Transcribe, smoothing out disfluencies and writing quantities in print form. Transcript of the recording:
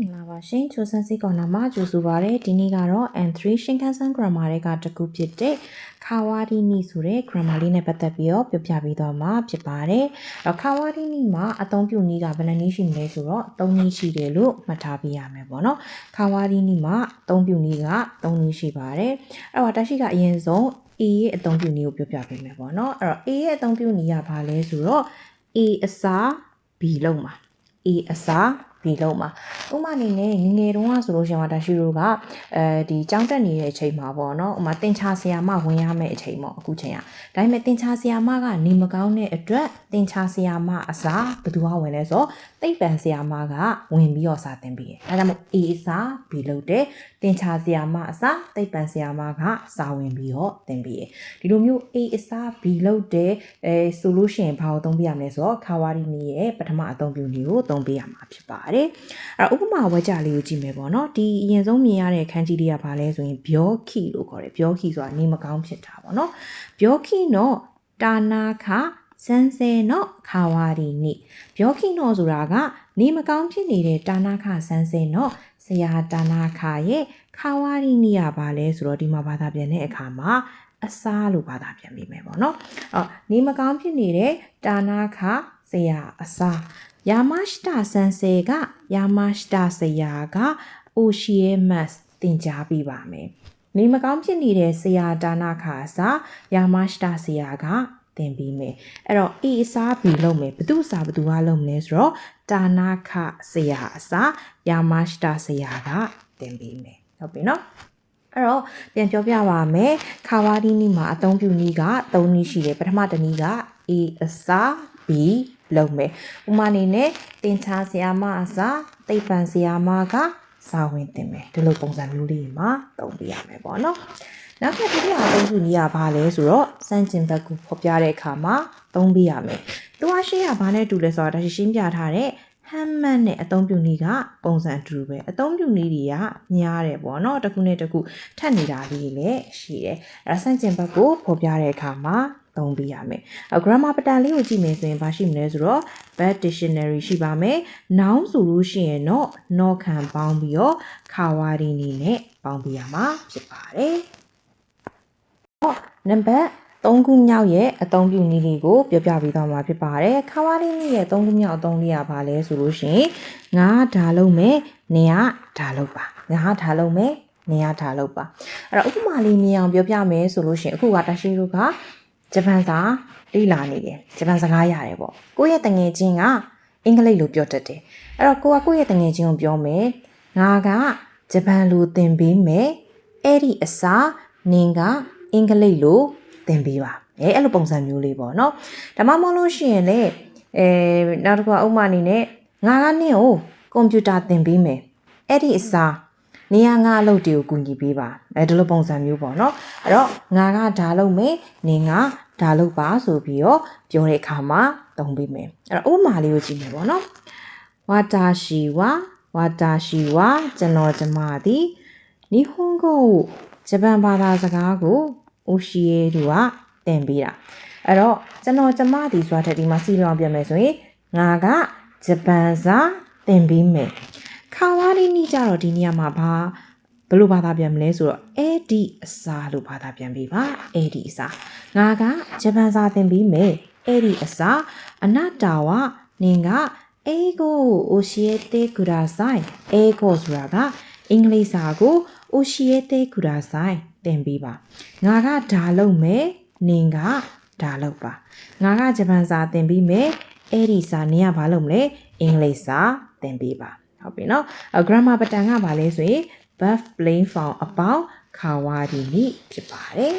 င်္ဂလာပါရှင်ချိုဆန်စီကော်နာမှာကြိုဆိုပါရစေဒီနေ့ကတော့ N3 Shinkansen grammar တွေကတစ်ခုဖြစ်တဲ့ Kawarini ဆိုတဲ့ grammar လေးနဲ့ပတ်သက်ပြီးတော့ပြောပြပေးသွားမှာဖြစ်ပါတယ်။ Kawarini မှာအသုံးပြုနည်းကဘယ်နှနည်းရှိမလဲဆိုတော့၃နည်းရှိတယ်လို့မှတ်ထားပေးရမယ်ပေါ့နော်။ Kawarini မှာအသုံးပြုနည်းက၃နည်းရှိပါတယ်။အဲ့တော့တက်ရှိကအရင်ဆုံး A ရဲ့အသုံးပြုနည်းကိုပြောပြပေးမယ်ပေါ့နော်။အဲ့တော့ A ရဲ့အသုံးပြုနည်းကဘာလဲဆိုတော့ A အစား B လုံးမှာ A အစားဒီလုံးမှာဥမာအနေနဲ့ငငယ်တုန်းကဆိုလို့ရှိရင်ဒါရှိတို့ကဒီကြောင်းတက်နေတဲ့အချိန်မှာပေါ့နော်ဥမာတင်ချာဆရာမဝင်ရမယ့်အချိန်ပေါ့အခုချိန်ကဒါပေမဲ့တင်ချာဆရာမကနေမကောင်းတဲ့အတွက်တင်ချာဆရာမအစားဘယ်သူကဝင်လဲဆိုသိပ္ပံဆရာမကဝင်ပြီးတော့စာသင်ပေးတယ်ဒါကြောင့်မို့ A အစား B လုပ်တယ်တင်ချာဆရာမအစားသိပ္ပံဆရာမကစာဝင်ပြီးတော့သင်ပေးတယ်ဒီလိုမျိုး A အစား B လုပ်တယ်ဆိုလို့ရှိရင်ဘာကိုသုံးပြရမလဲဆိုတော့ Kawarini ရဲ့ပထမအသုံးပြုနည်းကိုသုံးပေးရမှာဖြစ်ပါတယ်အဲ့တော့ဥပမာဝေကြလေးကိုကြည့်မယ်ပေါ့နော်ဒီအရင်ဆုံးမြင်ရတဲ့ခန်းကြီးလေးကဘာလဲဆိုရင်ပြောခိလို့ခေါ်တယ်ပြောခိဆိုတာနေမကောင်းဖြစ်တာပေါ့နော်ပြောခိနော်တာနာခစန်စေနော်ခါဝါရီနိပြောခိနော်ဆိုတာကနေမကောင်းဖြစ်နေတဲ့တာနာခစန်စေနော်ဆရာတာနာခရဲ့ခါဝါရီနိကဘာလဲဆိုတော့ဒီမှာဘာသာပြန်တဲ့အခါမှာအစားလို့ဘာသာပြန်ပြီးမယ်ပေါ့နော်အော်နေမကောင်းဖြစ်နေတဲ့တာနာခဆရာအစားယာမရှတာဆန်စေကယာမရှတာဆရာကအိုရှိယမတ်သင်ကြားပေးပါမယ်။နေမကောင်းဖြစ်နေတဲ့ဆရာဒါနာခအစားယာမရှတာဆရာကသင်ပေးမယ်။အဲ့တော့ A အစား B လုပ်မယ်။ဘသူအစားဘသူကလုပ်မလဲဆိုတော့ဒါနာခဆရာအစားယာမရှတာဆရာကသင်ပေးမယ်။ဟုတ်ပြီနော်။အဲ့တော့ပြန်ပြောပြပါမယ်ခါဝါဒီနီမှာအသုံးပြုနည်းက၃နည်းရှိတယ်ပထမတစ်နည်းက A အစား B လုပ်မယ်ဥမာအနေနဲ့တင်ချာဆရာမအစားသိပ္ပံဆရာမကစာဝင်သင်မယ်ဒီလိုပုံစံမျိုးလေးမှာသုံးပြရမယ်ပေါ့နော်နောက်ထပ်ဒုတိယအသုံးပြုနည်းကဘာလဲဆိုတော့စမ်းကျင်ဘက်ကိုဖော်ပြတဲ့အခါမှာသုံးပြရမယ်သူကရှေ့ကဘာနဲ့တူလဲဆိုတော့ဒါရှင်းပြထားတဲ့ဟမ်မတ်နဲ့အသုံးပြုနည်းကပုံစံတူပဲအသုံးပြုနည်းတွေကများတယ်ပေါ့နော်တစ်ခုနဲ့တစ်ခုထပ်နေတာလေးလည်းရှိတယ်အဲစမ်းကျင်ဘက်ကိုဖော်ပြတဲ့အခါမှာသုံးပြရမယ်။ grammar pattern လေးကိုကြည့်မယ်ဆိုရင်ဘာရှိမလဲဆိုတော့ bad dictionary ရှိပါမယ်။ noun ဆိုလို့ရှိရင်တော့ not ခံပေါင်းပြီးတော့ Kawarini နဲ့ပေါင်းပြရမှာဖြစ်ပါတယ်။နံပါတ်3ခုမြောက်ရဲ့အသုံးပြုနည်းလေးကိုပြောပြပေးသွားမှာဖြစ်ပါတယ်။ Kawarini ရဲ့3ခုမြောက်အသုံးလေးကဘာလဲဆိုလို့ရှိရင်ငါဒါလုပ်မယ်နင်ကဒါလုပ်ပါငါဒါလုပ်မယ်နင်ကဒါလုပ်ပါအဲ့တော့ဥပမာလေးမြင်အောင်ပြောပြမယ်ဆိုလို့ရှိရင်အခုကတရှိတို့ကဂျပန်စာလေ့လာနေတယ်ဂျပန်စကားရတယ်ပေါ့ကိုယ့်ရဲ့တငယ်ချင်းကအင်္ဂလိပ်လိုပြောတတ်တယ်အဲ့တော့ကိုယ့်ရဲ့တငယ်ချင်းကိုပြောမယ်ငါကဂျပန်လိုသင်ပေးမယ်အဲ့ဒီအစားနင်ကအင်္ဂလိပ်လိုသင်ပေးပါအဲ့လိုပုံစံမျိုးလေးပေါ့နော်ဒါမှမဟုတ်လို့ရှိရင်လေနောက်တစ်ခုဥပမာအနေနဲ့ငါကနင့်ကိုကွန်ပျူတာသင်ပေးမယ်အဲ့ဒီအစားနေရငါအလုပ်တွေကိုကူညီပေးပါဒီလိုပုံစံမျိုးပေါ့နော်အဲ့တော့ငါကဒါလုပ်မယ်နင်ကဒါလုပ်ပါဆိုပြီးတော့ပြောတဲ့အခါမှာသုံးပေးမယ်အဲ့တော့ဥပမာလေးကိုကြည့်မယ်ပေါ့နော်ဝါတာရှိဝကျွန်တော်ကျမသည်နီဟွန်ကိုဂျပန်ဘာသာစကားကိုအိုရှိယေတို့ကသင်ပေးတာအဲ့တော့ကျွန်တော်ကျမသည်ဆိုတာတက်ဒီမှာစီလောင်ပြန်မယ်ဆိုရင်ငါကဂျပန်စာသင်ပေးမယ်ခါဝါရီနီကြတော့ဒီနေရာမှာဘယ်လိုဘာသာပြန်မလဲဆိုတော့အဲ့ဒီအစားလို့ဘာသာပြန်ပေးပါအဲ့ဒီအစားငါကဂျပန်စာသင်ပေးမယ်အဲ့ဒီအစားအနတာဝနင်က英語を教えてください英語ဆိုတာကအင်္ဂလိပ်စာကို教えてくださいသင်ပေးပါငါကဒါလုပ်မယ်နင်ကဒါလုပ်ပါငါကဂျပန်စာသင်ပေးမယ်အဲ့ဒီစာနင်ကဘာလုပ်မလဲအင်္ဂလိပ်စာသင်ပေးပါဟုတ်ပြီနော် grammar pattern ကဘာလဲဆိုရင်verb plain form အပေါင်း Kawarini ဖြစ်ပါတယ်